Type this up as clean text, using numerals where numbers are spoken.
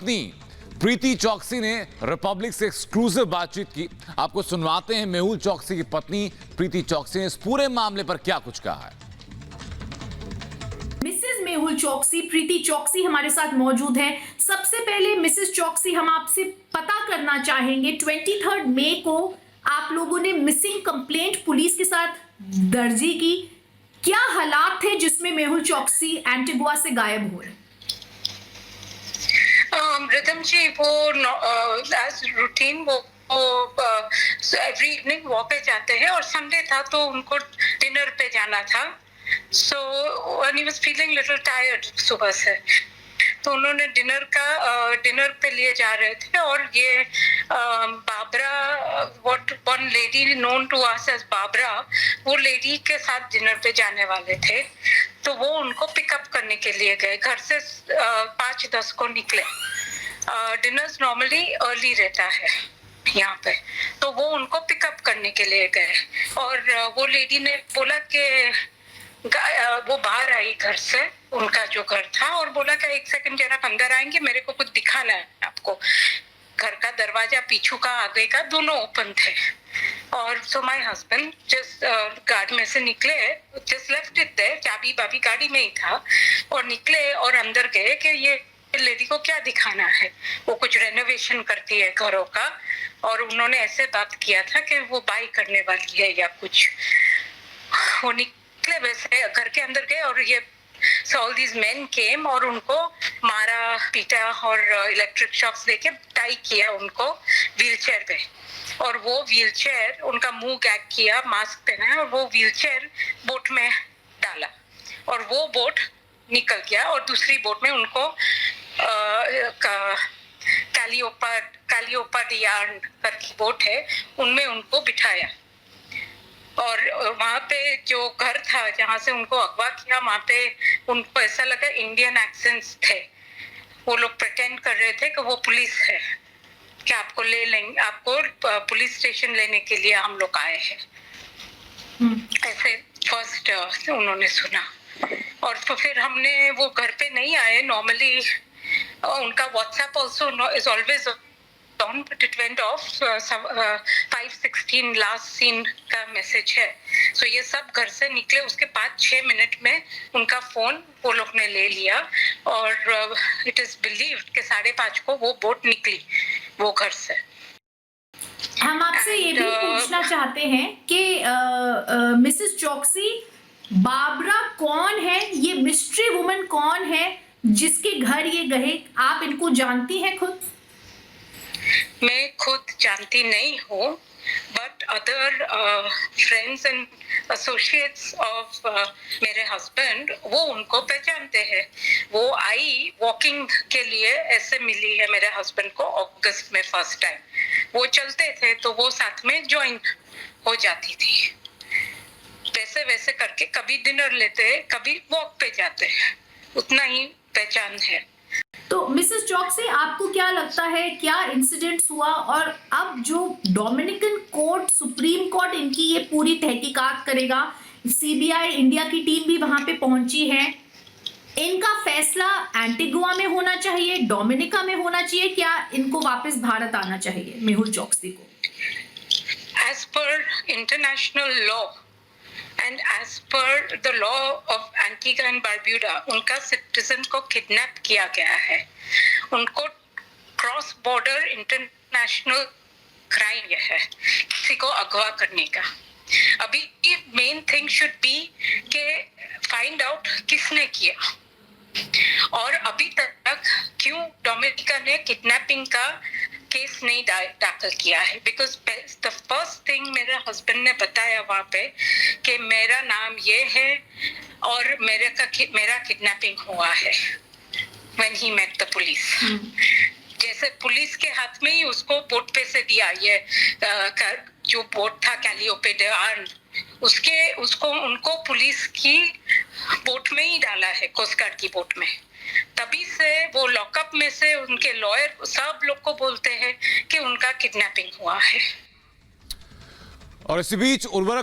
पत्नी प्रीति चौकसी ने रिपब्लिक से एक्सक्लूसिव बातचीत की। आपको सुनवाते हैं मेहुल चौकसी की पत्नी प्रीति चौकसी ने इस पूरे मामले पर क्या कुछ कहा है। मिसेस मेहुल चौकसी, प्रीति चौकसी हमारे साथ मौजूद हैं। सबसे पहले मिसेस चौकसी, हम आपसे पता करना चाहेंगे 23 मई को आप लोगों ने मिसिंग कंप्लेंट पुलिस के साथ दर्जी की। क्या हालात थे जिसमें मेहुल चौकसी एंटीगुआ से गायब हुए? रिदम जी, वो एज रूटीन वो एवरी इवनिंग वॉक पे जाते हैं और संडे था तो उनको डिनर पे जाना था। So when he was feeling little tired सुबह से, तो उन्होंने डिनर पे लिए जा रहे थे और ये Babra, what one lady known to us as Babra, वो लेडी के साथ डिनर पे जाने वाले थे। तो वो उनको पिकअप करने के लिए गए। घर से 5:10 को निकले। डिनर्स नॉर्मली अर्ली रहता है यहाँ पे, तो वो उनको पिकअप करने के लिए गए और वो लेडी ने बोला कि वो बाहर आई घर से, उनका जो घर था, और बोला कि 1 सेकंड जरा अंदर आएंगे, मेरे को कुछ दिखाना है आपको। घर का दरवाजा पीछू का आगे का दोनों ओपन थे और सो माय हस्बैंड जस्ट गाड़ी में से निकले, जस्ट लेफ्ट इट देयर, चाबी बाबी गाड़ी में ही था, और निकले और अंदर गए कि ये लेडी को क्या दिखाना है। वो कुछ रेनोवेशन करती है घरों का, और उन्होंने ऐसे बात किया था कि वो बाई करने वाली है या कुछ। वो निकले, वैसे घर के अंदर गए और ये So all these men came और उनको मारा पीटा और इलेक्ट्रिक शॉक्स देके टाई किया उनको व्हीलचेयर पे, और वो व्हीलचेयर उनका मुंह गैग किया, मास्क पहना और वो व्हीलचेयर बोट में डाला और वो बोट निकल गया और दूसरी बोट में उनको कैलियोपाडियान करके बोट है, उनमें उनको बिठाया। और वहाँ पे जो घर था जहाँ से उनको अगवा किया, वहाँ पे उनको ऐसा लगा इंडियन एक्सेंट्स थे। वो लोग प्रिटेंड कर रहे थे कि वो पुलिस है, कि आपको ले लेंगे, आपको पुलिस स्टेशन लेने के लिए हम लोग आए हैं। ऐसे फर्स्ट उन्होंने सुना, और तो फिर हमने, वो घर पे नहीं आए नॉर्मली, उनका WhatsApp also is always on, but it went off 5:16 last seen का मैसेज है। सो ये सब घर से निकले, उसके 5-6 मिनट में उनका फोन वो लोग ने ले लिया और इट इज बिलीव्ड कि 5:30 को वो बोट निकली वो घर से। हम आपसे ये भी पूछना चाहते हैं कि मिसेस चौकसी, बाबरा कौन है? ये मिस्ट्री वुमन कौन है जिसके घर ये गए? आप इनको जानती हैं खुद? मैं खुद जानती नहीं हूँ, but other friends and associates of मेरे हस्बैंड वो उनको पहचानते हैं। वो आई वॉकिंग के लिए, ऐसे मिली है मेरे हस्बैंड को अगस्त में फर्स्ट टाइम। वो चलते थे तो वो साथ में ज्वाइन हो जाती थी। वैसे वैसे करके कभी डिनर लेते, कभी वॉक पे जाते, उतना ही पहचान है। तो मिसेस चौकसी, आपको क्या लगता है क्या इंसिडेंट्स हुआ, और अब जो डोमिनिकन कोर्ट, सुप्रीम कोर्ट इनकी ये पूरी तहकीकात करेगा, सीबीआई इंडिया की टीम भी वहां पे पहुंची है, इनका फैसला एंटीगुआ में होना चाहिए, डोमिनिका में होना चाहिए, क्या इनको वापस भारत आना चाहिए मेहुल चौकसी को? एज पर इंटरनेशनल लॉ एंड एज पर the law of Antigua and Barbuda, उनका सिटीजन को किडनैप किया गया है। उनको क्रॉस बॉर्डर इंटरनेशनल क्राइम है किसी को अगवा करने का। अभी मेन थिंग शुड बी के फाइंड आउट किसने किया, और अभी तक क्यों डोमिनिका ने किडनैपिंग का केस नहीं दाखिल किया है। बिकॉज द फर्स्ट थिंग मेरे हस्बैंड ने बताया वहाँ पे कि मेरा नाम ये है और मेरा किडनैपिंग हुआ है when he met the police। जैसे पुलिस के हाथ में ही उसको बोट पे से दिया, ये जो बोट था कैलियोपाडियान, उनको पुलिस की बोट में ही डाला है, कोस्ट गार्ड की बोट में। तभी से वो लॉकअप में से उनके लॉयर सब लोग को बोलते हैं कि उनका किडनैपिंग हुआ है। और इसी बीच उर्वरक